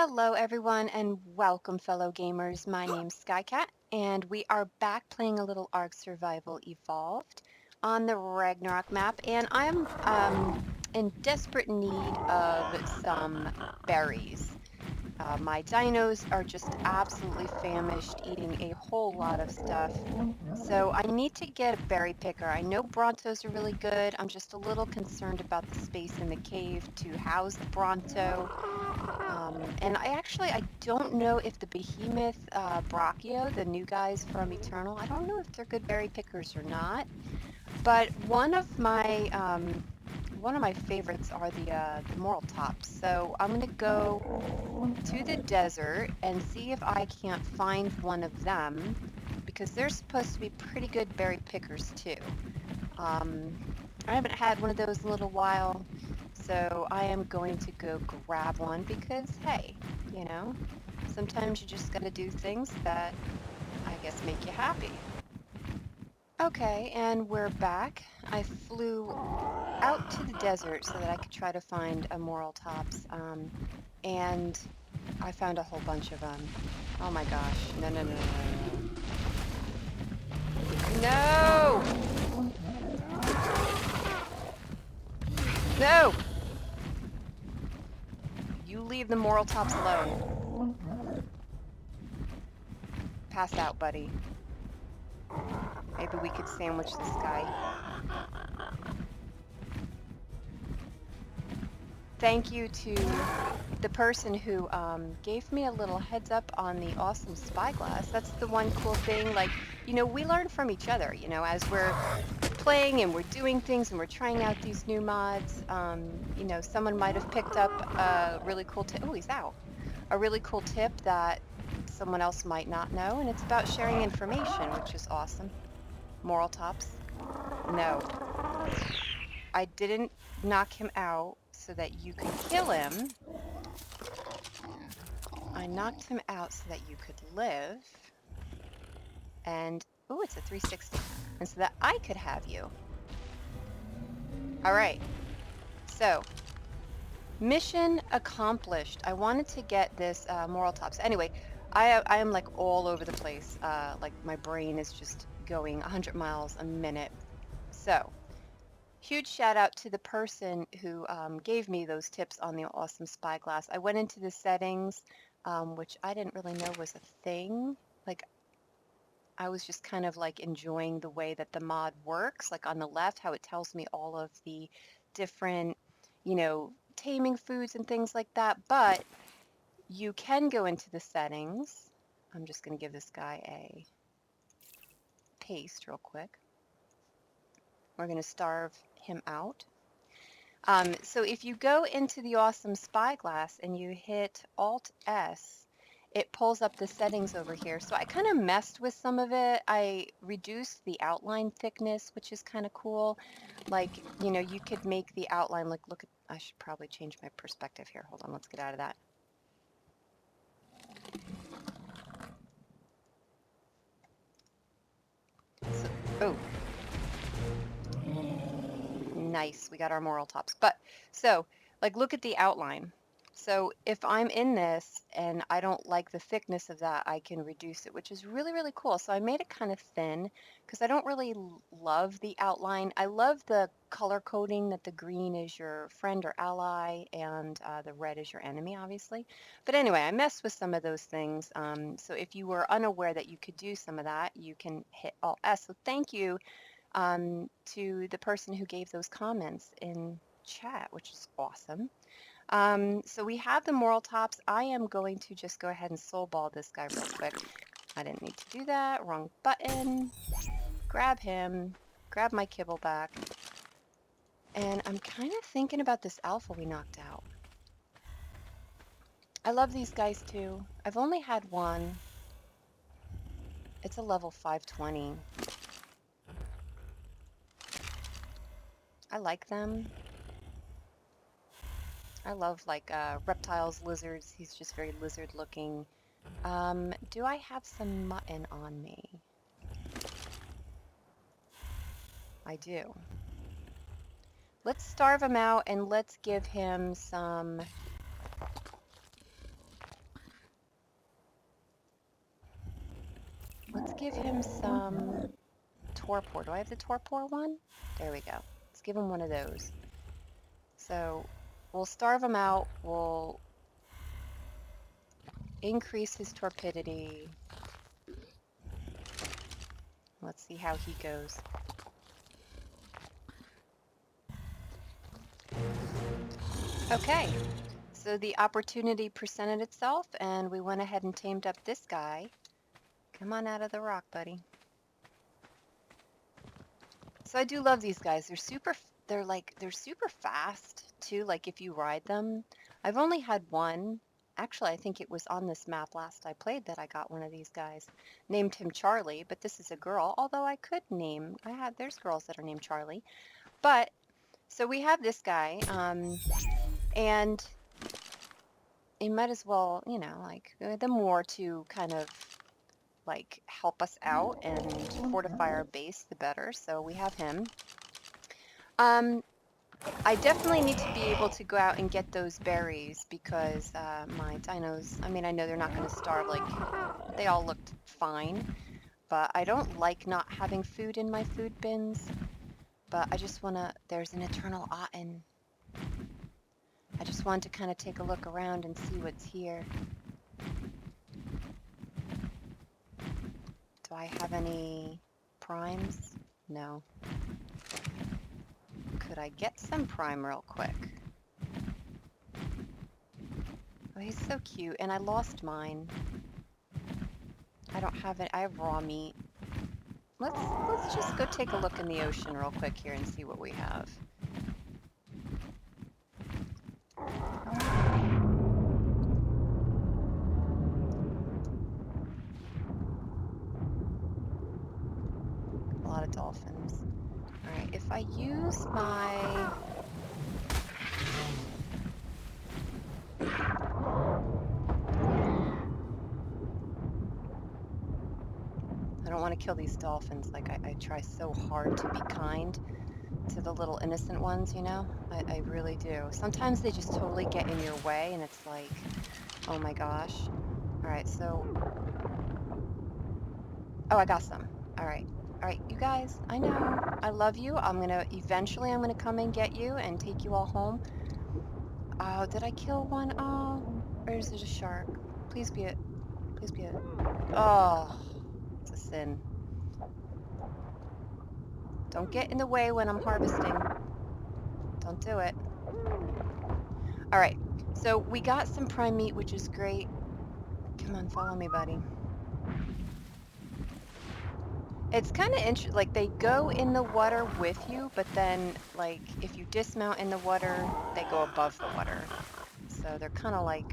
Hello everyone and welcome fellow gamers. My name's Skycat and we are back playing a little Ark Survival Evolved on the Ragnarok map, and I'm in desperate need of some berries. My dinos are just absolutely famished, eating a whole lot of stuff. So I need to get a berry picker. I know Brontos are really good. I'm just a little concerned about the space in the cave to house the Bronto. And I don't know if the Behemoth Brachio, the new guys from Eternal, I don't know if they're good berry pickers or not. But one of my favorites are the Morellatops. So I'm gonna go to the desert and see if I can't find one of them because they're supposed to be pretty good berry pickers too. Um, I haven't had one of those in a little while, so I am going to go grab one because, hey, you know, sometimes you just gotta do things that I guess make you happy. Okay, and we're back. I flew out to the desert so that I could try to find a Morellatops, and I found a whole bunch of them. Oh my gosh, no, no, no, no, no, no, no! You leave the Morellatops alone. Pass out, buddy. Maybe we could sandwich this guy. Thank you to the person who gave me a little heads up on the awesome SpyGlass. That's the one cool thing. Like, we learn from each other, as we're playing and we're doing things and we're trying out these new mods. Someone might have picked up a really cool tip. Oh, he's out. A really cool tip that someone else might not know. And it's about sharing information, which is awesome. Morellatops. No. I didn't knock him out so that you could kill him. I knocked him out so that you could live. And, oh, it's a 360. And so that I could have you. All right. So, mission accomplished. I wanted to get this Morellatops. Anyway, I am like all over the place. Like my brain is just going 100 miles a minute. So, huge shout out to the person who gave me those tips on the awesome SpyGlass. I went into the settings, which I didn't really know was a thing. Like, I was just kind of like enjoying the way that the mod works. Like on the left, how it tells me all of the different, taming foods and things like that. But you can go into the settings. I'm just going to give this guy a paste real quick. We're going to starve him out. So if you go into the awesome SpyGlass and you hit Alt S, it pulls up the settings over here. So I kind of messed with some of it. I reduced the outline thickness, which is kind of cool. Like, you could make the outline, like, look at, I should probably change my perspective here. Hold on, let's get out of that. So, oh, nice. We got our Morellatops. But so, like, look at the outline. So if I'm in this and I don't like the thickness of that, I can reduce it, which is really, really cool. So I made it kind of thin because I don't really love the outline. I love the color coding that the green is your friend or ally and the red is your enemy, obviously. But anyway, I messed with some of those things. So if you were unaware that you could do some of that, you can hit Alt S. So thank you to the person who gave those comments in chat, which is awesome. So we have the Morellatops. I am going to just go ahead and soul ball this guy real quick. I didn't need to do that. Wrong button. Grab him. Grab my kibble back. And I'm kind of thinking about this alpha we knocked out. I love these guys too. I've only had one. It's a level 520. I like them. I love like reptiles, lizards. He's just very lizard looking. Do I have some mutton on me? I do. Let's starve him out and let's give him some him some torpor. Do I have the torpor one? There we go. Let's give him one of those. So we'll starve him out. We'll increase his torpidity. Let's see how he goes. Okay, so the opportunity presented itself and we went ahead and tamed up this guy. Come on out of the rock, buddy. So I do love these guys. They're super fast too, like if you ride them. I've only had one. Actually, I think it was on this map last I played that I got one of these guys. Named him Charlie, but this is a girl, although there's girls that are named Charlie. But, so we have this guy, and you might as well, you know, like, the more to kind of, like, help us out and fortify our base, the better. So we have him. I definitely need to be able to go out and get those berries because my dinos, I mean, I know they're not going to starve, like, they all looked fine, but I don't like not having food in my food bins, but I just want to, there's an Eternal Ottan. I just wanted to kind of take a look around and see what's here. Do I have any primes? No. Could I get some prime real quick? Oh, he's so cute, and I lost mine. I don't have it. I have raw meat. Let's just go take a look in the ocean real quick here and see what we have. A lot of dolphins. All right, if I use my... I don't want to kill these dolphins. Like, I try so hard to be kind to the little innocent ones, you know? I really do. Sometimes they just totally get in your way, and it's like, oh my gosh. All right, so... Oh, I got some. All right. All right, you guys, I know. I love you. Eventually I'm gonna come and get you and take you all home. Oh, did I kill one? Oh, or is it a shark? Please be it. Please be it. Oh, it's a sin. Don't get in the way when I'm harvesting. Don't do it. All right, so we got some prime meat, which is great. Come on, follow me, buddy. It's kind of interesting, like they go in the water with you, but then like if you dismount in the water, they go above the water. So they're kind of like,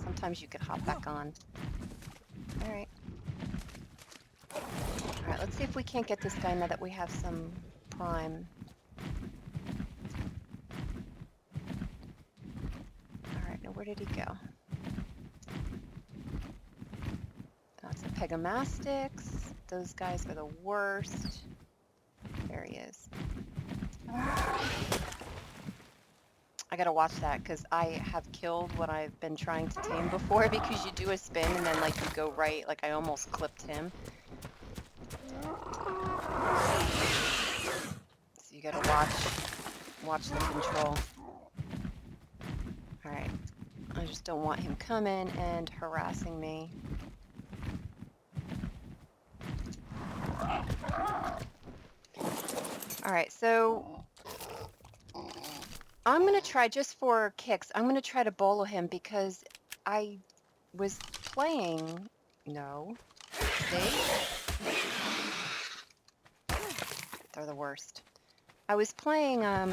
sometimes you could hop back on. All right. All right, let's see if we can't get this guy now that we have some prime. All right, now where did he go? That's a Pegamastics. Those guys are the worst. There he is. I gotta watch that because I have killed what I've been trying to tame before because you do a spin and then like you go right, like I almost clipped him. So you gotta watch the control. All right, I just don't want him coming and harassing me. All right, so I'm gonna try, just for kicks, I'm gonna try to bolo him because I was playing, no, see? They're the worst. I was playing on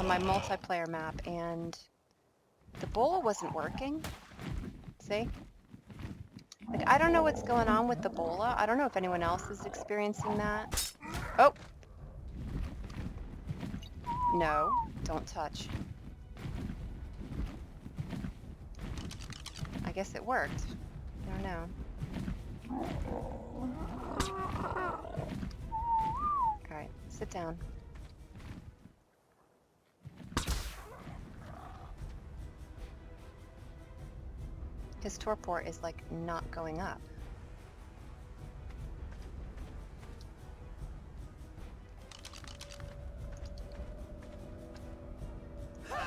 my multiplayer map and the bolo wasn't working, see? Like, I don't know what's going on with the bola. I don't know if anyone else is experiencing that. Oh! No, don't touch. I guess it worked. I don't know. Alright, sit down. His torpor is like not going up.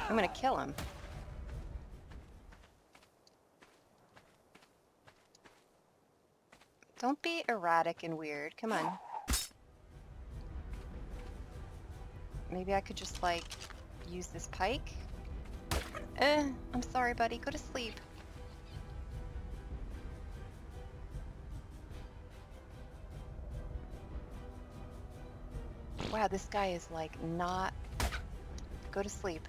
I'm gonna kill him. Don't be erratic and weird. Come on. Maybe I could just, like, use this pike? I'm sorry, buddy. Go to sleep. Wow, this guy is, like, not... Go to sleep.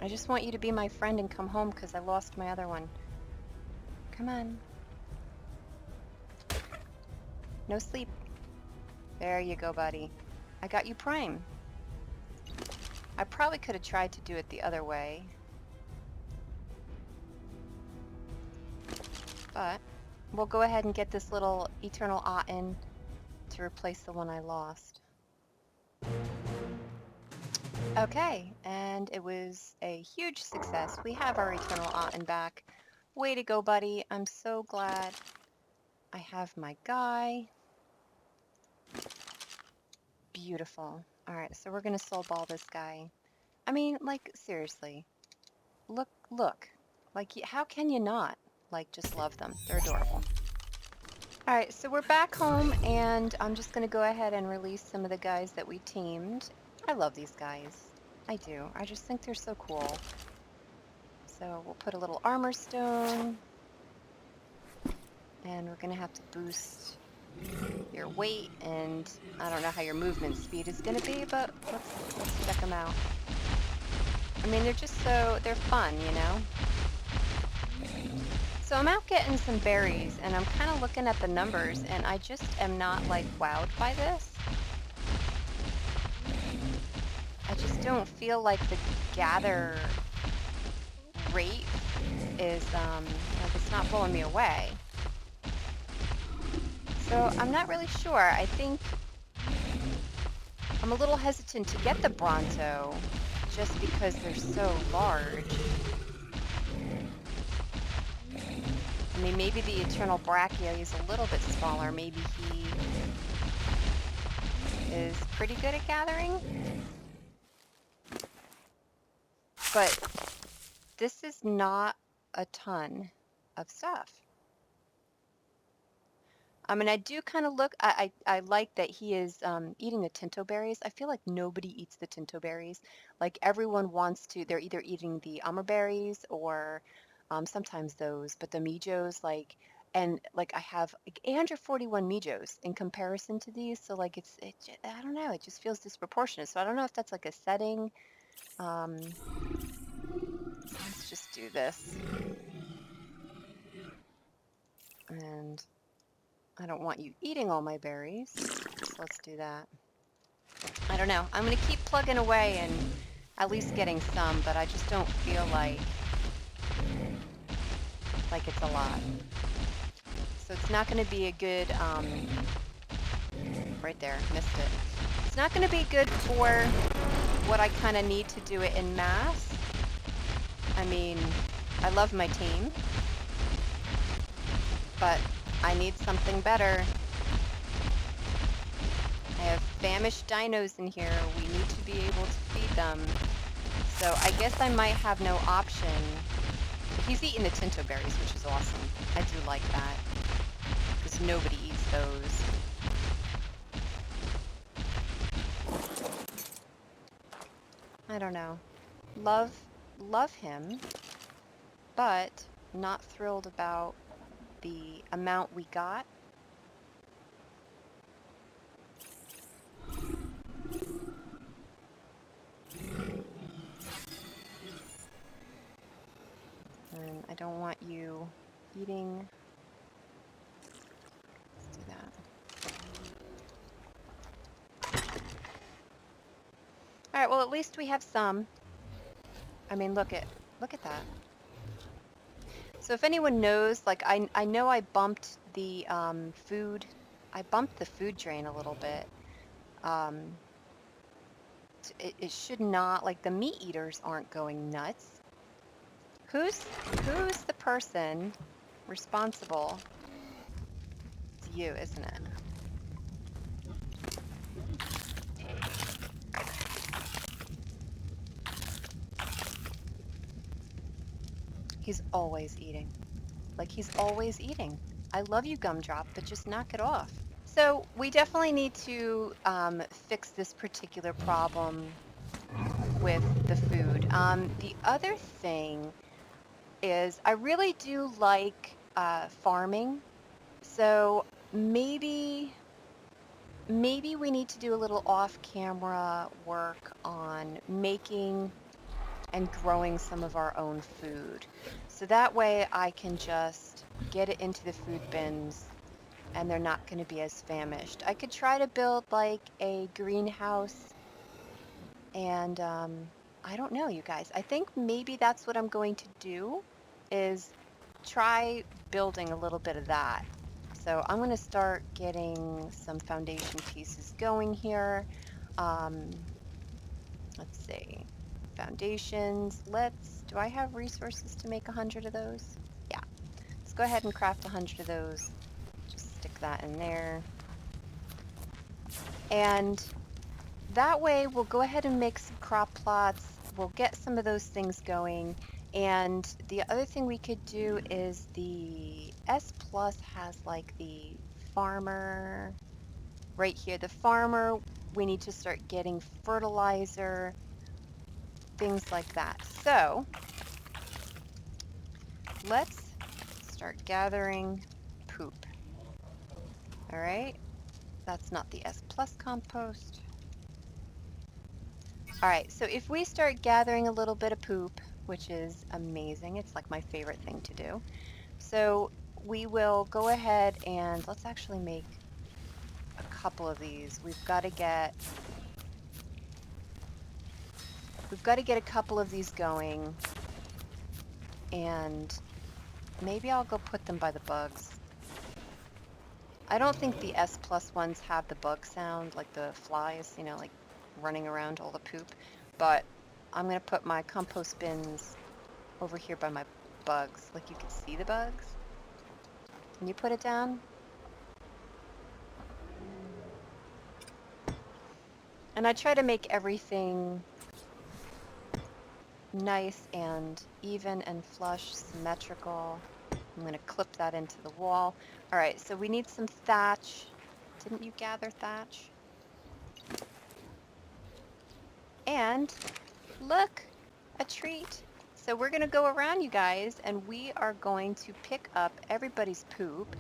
I just want you to be my friend and come home because I lost my other one. Come on. No sleep. There you go, buddy. I got you prime. I probably could have tried to do it the other way. But we'll go ahead and get this little Eternal Ottan to replace the one I lost. Okay, and it was a huge success. We have our Eternal Ottan back. Way to go, buddy. I'm so glad I have my guy. Beautiful. All right, so we're going to soul ball this guy. I mean, like, seriously. Look. Like, how can you not? Like, just love them. They're adorable. All right, so we're back home, and I'm just going to go ahead and release some of the guys that we teamed. I love these guys. I do. I just think they're so cool. So we'll put a little armor stone, and we're going to have to boost your weight, and I don't know how your movement speed is going to be, but let's check them out. I mean, they're just they're fun, you know? So I'm out getting some berries, and I'm kind of looking at the numbers, and I just am not, like, wowed by this. I just don't feel like the gather rate is, like, it's not blowing me away. So I'm not really sure. I think I'm a little hesitant to get the Bronto just because they're so large. I mean, maybe the Eternal Brachia is a little bit smaller. Maybe he is pretty good at gathering. But this is not a ton of stuff. I mean, I do kind of look, I like that he is eating the Tinto berries. I feel like nobody eats the Tinto berries. Like, everyone wants to, they're either eating the Umber berries or sometimes those, but the Mijos, like, and like I have like 841 Mijos in comparison to these. So like I don't know, it just feels disproportionate. So I don't know if that's like a setting. Let's just do this. And I don't want you eating all my berries, so let's do that. I don't know. I'm going to keep plugging away and at least getting some, but I just don't feel like it's a lot. So it's not going to be a good, right there, missed it. It's not going to be good for what I kind of need to do it in mass. I mean, I love my team, but I need something better. I have famished dinos in here. We need to be able to feed them. So I guess I might have no option. He's eating the Tinto berries, which is awesome. I do like that, because nobody eats those. I don't know. Love him, but not thrilled about the amount we got. And I don't want you eating. Let's do that. All right, well, at least we have some. I mean, look at that. So if anyone knows, like, I know I bumped the food. I bumped the food drain a little bit. It should not, like, the meat eaters aren't going nuts. Who's the person responsible? It's you, isn't it? He's always eating. Like, he's always eating. I love you, Gumdrop, but just knock it off. So we definitely need to fix this particular problem with the food. The other thing is I really do like farming. So maybe we need to do a little off-camera work on making and growing some of our own food. So that way I can just get it into the food bins and they're not going to be as famished. I could try to build like a greenhouse and I don't know, you guys. I think maybe that's what I'm going to do is try building a little bit of that. So I'm going to start getting some foundation pieces going here. Let's see. Foundations. Do I have resources to make 100 of those? Yeah. Let's go ahead and craft 100 of those. Just stick that in there. And that way we'll go ahead and make some crop plots. We'll get some of those things going. And the other thing we could do is the S Plus has like the farmer right here. The farmer, we need to start getting fertilizer, things like that. So let's start gathering poop. All right, that's not the S Plus compost. All right, so if we start gathering a little bit of poop, which is amazing, it's like my favorite thing to do. So we will go ahead and let's actually make a couple of these. We've got to get a couple of these going, and maybe I'll go put them by the bugs. I don't think the S Plus ones have the bug sound, like the flies, you know, like running around all the poop. But I'm going to put my compost bins over here by my bugs. Like you can see the bugs. Can you put it down? And I try to make everything nice and even and flush, symmetrical. I'm going to clip that into the wall. All right, so we need some thatch. Didn't you gather thatch? And look, a treat. So we're going to go around, you guys, and we are going to pick up everybody's poop.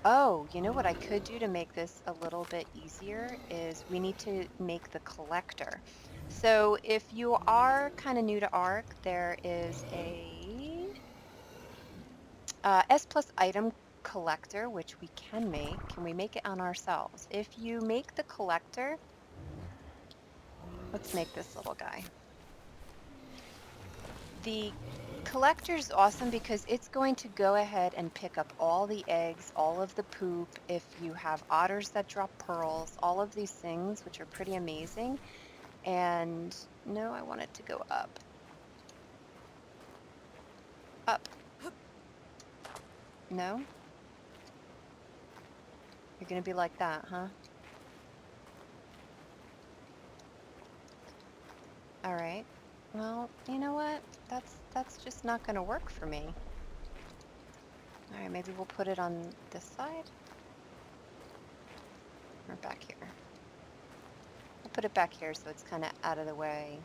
Oh, you know what I could do to make this a little bit easier is we need to make the collector. So if you are kind of new to Ark, there is a S Plus item collector, which we can make. Can we make it on ourselves? If you make the collector, let's make this little guy. The collector is awesome because it's going to go ahead and pick up all the eggs, all of the poop. If you have otters that drop pearls, all of these things, which are pretty amazing. And no, I want it to go up. Up. No? You're going to be like that, huh? All right. Well, you know what? That's just not going to work for me. All right, maybe we'll put it on this side or back here. We'll put it back here so it's kind of out of the way.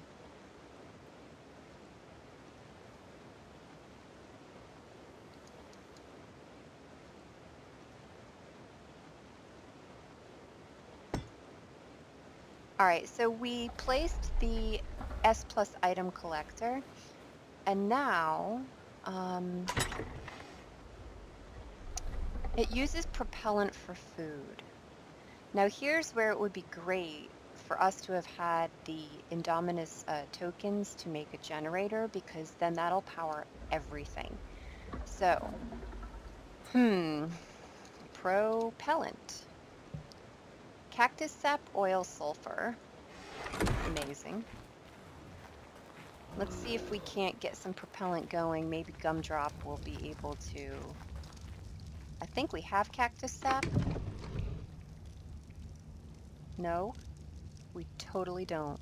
All right, so we placed the S Plus item collector, and now it uses propellant for food. Now here's where it would be great for us to have had the Indominus tokens to make a generator, because then that'll power everything. So, propellant. Cactus sap, oil, sulfur. Amazing. Let's see if we can't get some propellant going. Maybe Gumdrop will be able to. I think we have cactus sap. No, we totally don't.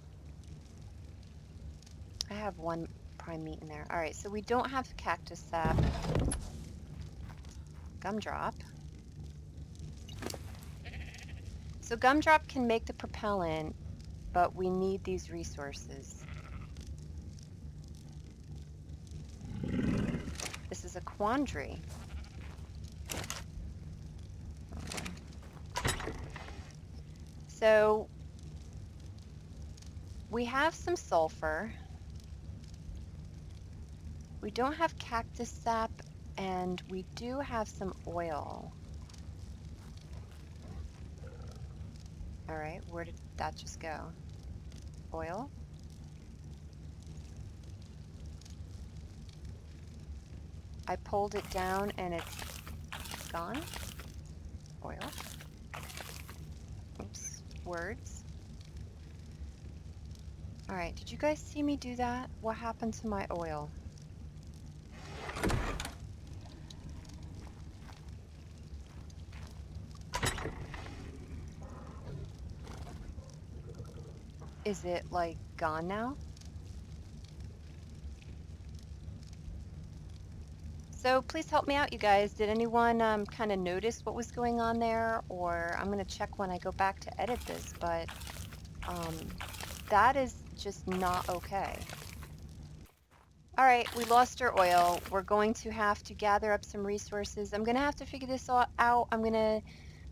I have one prime meat in there. All right, so we don't have cactus sap. Gumdrop. So gumdrop can make the propellant, but we need these resources. This is a quandary. So we have some sulfur. We don't have cactus sap, and we do have some oil. All right, where did that just go? Oil? I pulled it down and it's gone. Oil. Oops, words. All right, did you guys see me do that? What happened to my oil? Is it like gone now? So please help me out, you guys. Did anyone kind of notice what was going on there? Or I'm going to check when I go back to edit this, but that is just not okay. All right, we lost our oil. We're going to have to gather up some resources. I'm going to have to figure this all out. I'm going to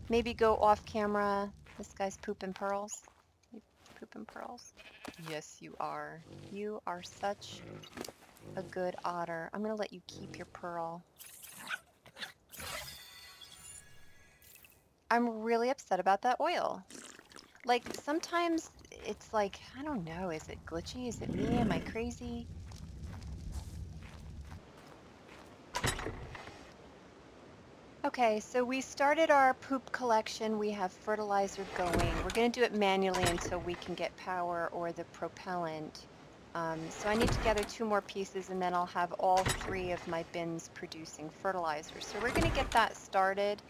maybe go off camera. This guy's pooping pearls. You pooping pearls? Yes, you are. You are such a good otter. I'm going to let you keep your pearl. I'm really upset about that oil. Like, sometimes it's like, I don't know, is it glitchy? Is it me? Am I crazy? Okay, so we started our poop collection. We have fertilizer going. We're going to do it manually until we can get power or the propellant. So I need to gather 2 more pieces, and then I'll have all 3 of my bins producing fertilizer. So we're going to get that started.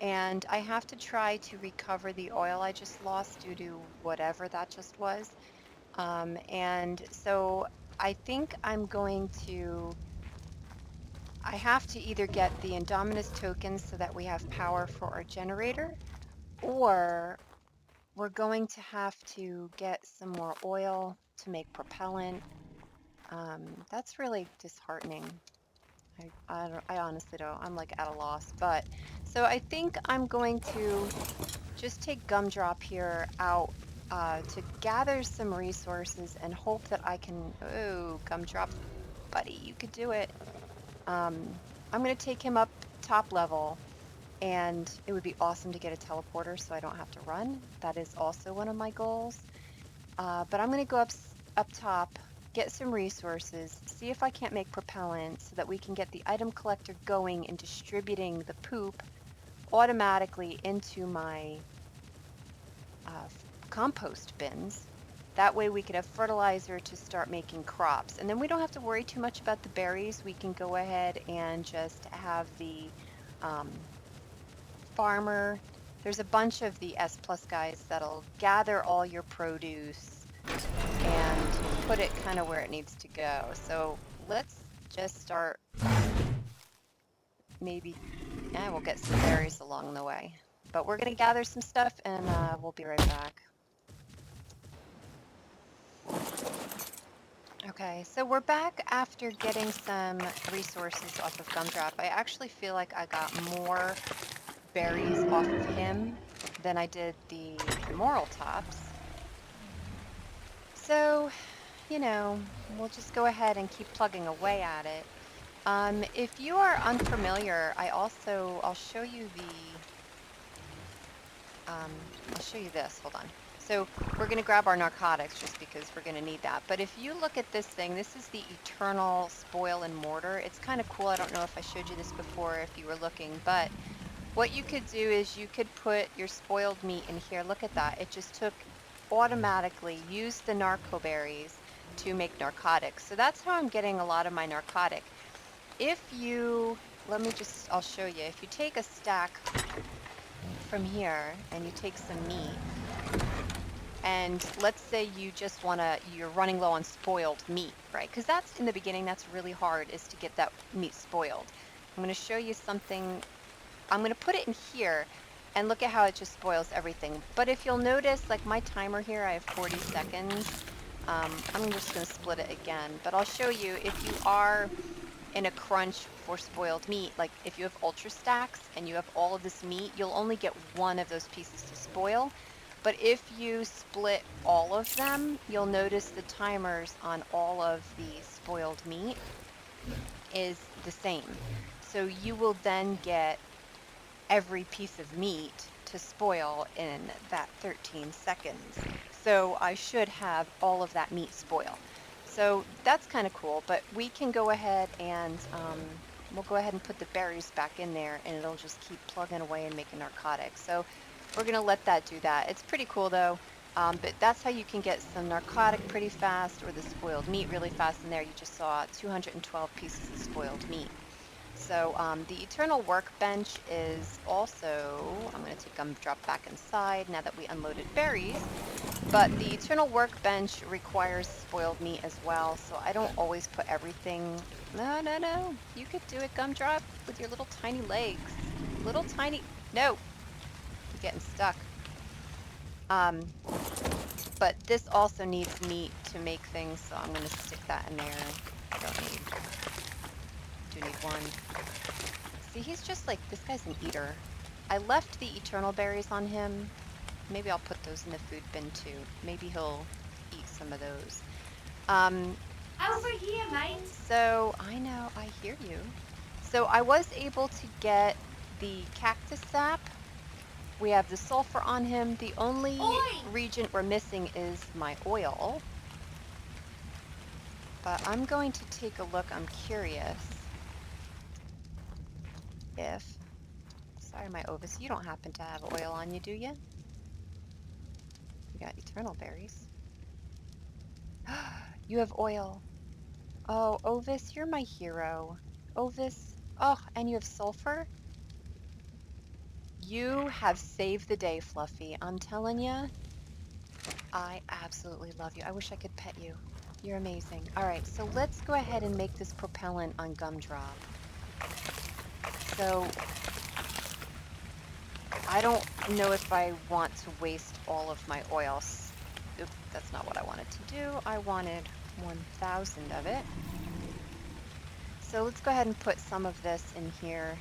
And I have to try to recover the oil I just lost due to whatever that just was. And so I think I'm going to, I have to either get the Indominus tokens so that we have power for our generator, or we're going to have to get some more oil to make propellant. That's really disheartening. I honestly don't. I'm like at a loss. But so I think I'm going to just take Gumdrop here out to gather some resources and hope that I can. Oh, Gumdrop, buddy, you could do it. I'm going to take him up top level, and it would be awesome to get a teleporter so I don't have to run. That is also one of my goals. But I'm going to go up top, get some resources, see if I can't make propellant so that we can get the item collector going and distributing the poop automatically into my compost bins. That way we could have fertilizer to start making crops. And then we don't have to worry too much about the berries. We can go ahead and just have the farmer. There's a bunch of the S+ guys that'll gather all your produce and put it kind of where it needs to go. So let's just start. Maybe, we'll get some berries along the way. But we're going to gather some stuff, and we'll be right back. Okay, so we're back after getting some resources off of Gumdrop. I actually feel like I got more berries off of him than I did the Morellatops. So, you know, we'll just go ahead and keep plugging away at it. If you are unfamiliar, I'll show you I'll show you this, hold on. So we're going to grab our narcotics just because we're going to need that. But if you look at this thing, this is the Eternal Spoil and Mortar. It's kind of cool. I don't know if I showed you this before if you were looking, but what you could do is you could put your spoiled meat in here. Look at that. It just took automatically, used the narco berries to make narcotics. So that's how I'm getting a lot of my narcotic. If you, I'll show you. If you take a stack from here and you take some meat And let's say you just you're running low on spoiled meat, right? Because that's in the beginning, that's really hard, is to get that meat spoiled. I'm going to show you something. I'm going to put it in here and look at how it just spoils everything. But if you'll notice, like my timer here, I have 40 seconds. I'm just going to split it again, but I'll show you if you are in a crunch for spoiled meat, like if you have ultra stacks and you have all of this meat, you'll only get one of those pieces to spoil. But if you split all of them, you'll notice the timers on all of the spoiled meat is the same. So you will then get every piece of meat to spoil in that 13 seconds. So I should have all of that meat spoil. So that's kind of cool, but we can go ahead and we'll go ahead and put the berries back in there, and it'll just keep plugging away and making narcotics. So we're going to let that do that. It's pretty cool though, but that's how you can get some narcotic pretty fast, or the spoiled meat really fast. In there you just saw 212 pieces of spoiled meat. So the Eternal Workbench is also, I'm going to take Gumdrop back inside now that we unloaded berries, but the Eternal Workbench requires spoiled meat as well, so I don't always put everything. No, you could do it, Gumdrop, with your little tiny legs. Little tiny, no, you're getting stuck. But this also needs meat to make things, so I'm going to stick that in there. I don't need. Do need one. See, he's just like, this guy's an eater. I left the eternal berries on him. Maybe I'll put those in the food bin too. Maybe he'll eat some of those. Over here, mate. So, I know, I hear you. So I was able to get the cactus sap. We have the sulfur on him. The only reagent we're missing is my oil. But I'm going to take a look. I'm curious if... Sorry, my Ovis, you don't happen to have oil on you, do you? You got eternal berries. You have oil. Oh, Ovis, you're my hero. Ovis. Oh, and you have sulfur? You have saved the day, Fluffy. I'm telling you, I absolutely love you. I wish I could pet you. You're amazing. All right, so let's go ahead and make this propellant on Gumdrop. So I don't know if I want to waste all of my oil. Oop, that's not what I wanted to do. I wanted 1,000 of it. So let's go ahead and put some of this in here.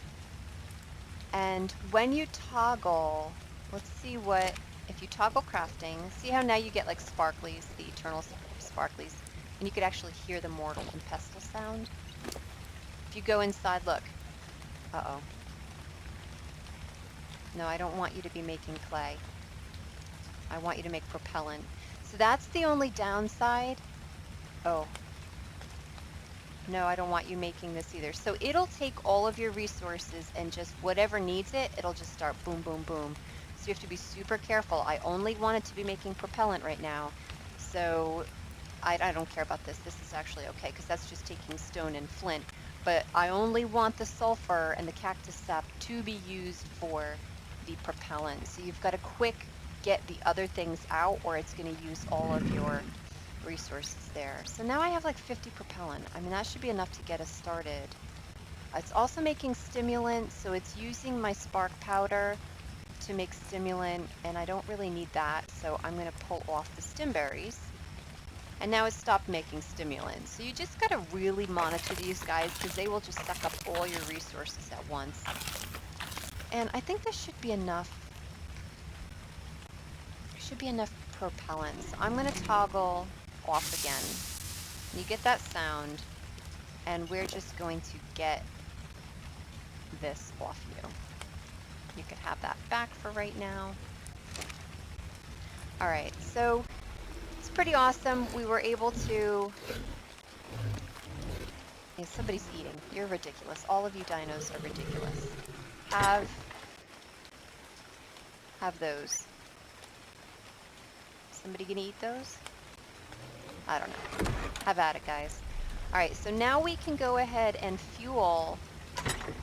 And when you toggle, let's see what, if you toggle crafting, see how now you get like sparklies, the eternal sparklies, and you could actually hear the mortal and pestle sound. If you go inside, look. Uh-oh. No, I don't want you to be making clay. I want you to make propellant. So that's the only downside. Oh. No, I don't want you making this either. So it'll take all of your resources and just whatever needs it, it'll just start boom, boom, boom. So you have to be super careful. I only wanted to be making propellant right now. So I don't care about this. This is actually okay because that's just taking stone and flint. But I only want the sulfur and the cactus sap to be used for the propellant. So you've got to quick get the other things out or it's going to use all of your resources there. So now I have like 50 propellant. I mean, that should be enough to get us started. It's also making stimulant, so it's using my spark powder to make stimulant, and I don't really need that, so I'm going to pull off the stim berries. And now it's stopped making stimulant. So you just got to really monitor these guys because they will just suck up all your resources at once. And I think this should be enough. There should be enough propellant. So I'm going to toggle off again. You get that sound, and we're just going to get this off you. You can have that back for right now. All right, so it's pretty awesome. We were able to... Hey, somebody's eating. You're ridiculous. All of you dinos are ridiculous. Have those. Somebody gonna eat those? I don't know. Have at it, guys. All right, so now we can go ahead and fuel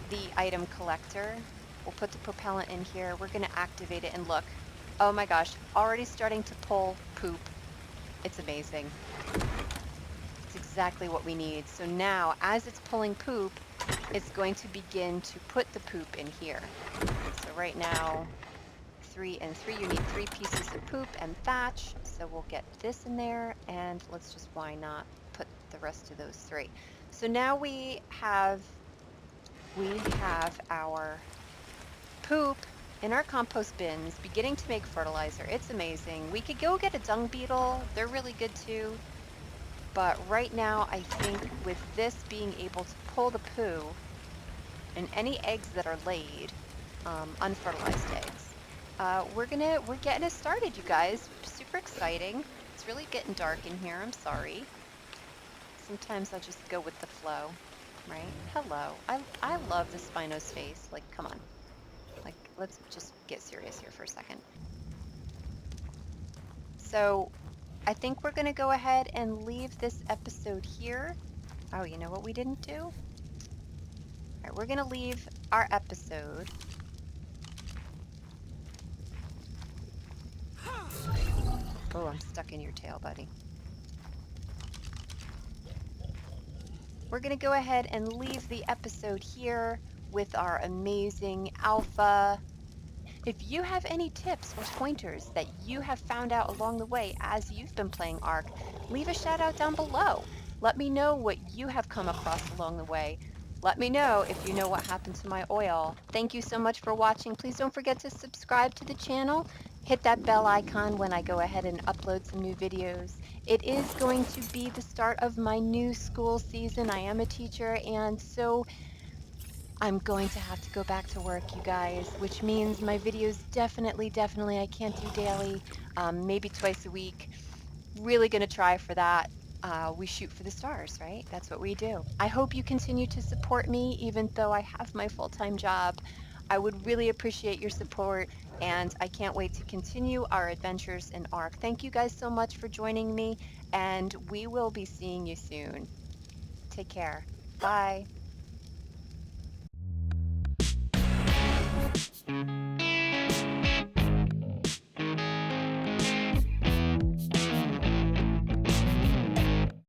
the item collector. We'll put the propellant in here. We're gonna activate it and look. Oh my gosh, already starting to pull poop. It's amazing. It's exactly what we need. So now, as it's pulling poop, it's going to begin to put the poop in here. So right now, 3 and 3, you need 3 pieces of poop and thatch. So we'll get this in there, and let's just, why not put the rest of those 3. So now we have our poop in our compost bins beginning to make fertilizer. It's amazing. We could go get a dung beetle. They're really good too. But right now, I think with this being able to pull the poo and any eggs that are laid, unfertilized eggs, we're getting it started, you guys. Super exciting. It's really getting dark in here. I'm sorry. Sometimes I'll just go with the flow, right? Hello. I love the Spino's face. Like, come on. Like, let's just get serious here for a second. So I think we're going to go ahead and leave this episode here. Oh, you know what we didn't do? All right, we're going to leave our episode. Oh, I'm stuck in your tail, buddy. We're going to go ahead and leave the episode here with our amazing alpha. If you have any tips or pointers that you have found out along the way as you've been playing Ark, leave a shout out down below. Let me know what you have come across along the way. Let me know if you know what happened to my oil. Thank you so much for watching. Please don't forget to subscribe to the channel. Hit that bell icon when I go ahead and upload some new videos. It is going to be the start of my new school season. I am a teacher, and so I'm going to have to go back to work, you guys, which means my videos definitely I can't do daily, maybe twice a week. Really going to try for that. We shoot for the stars, right? That's what we do. I hope you continue to support me, even though I have my full-time job. I would really appreciate your support, and I can't wait to continue our adventures in Ark. Thank you guys so much for joining me, and we will be seeing you soon. Take care. Bye.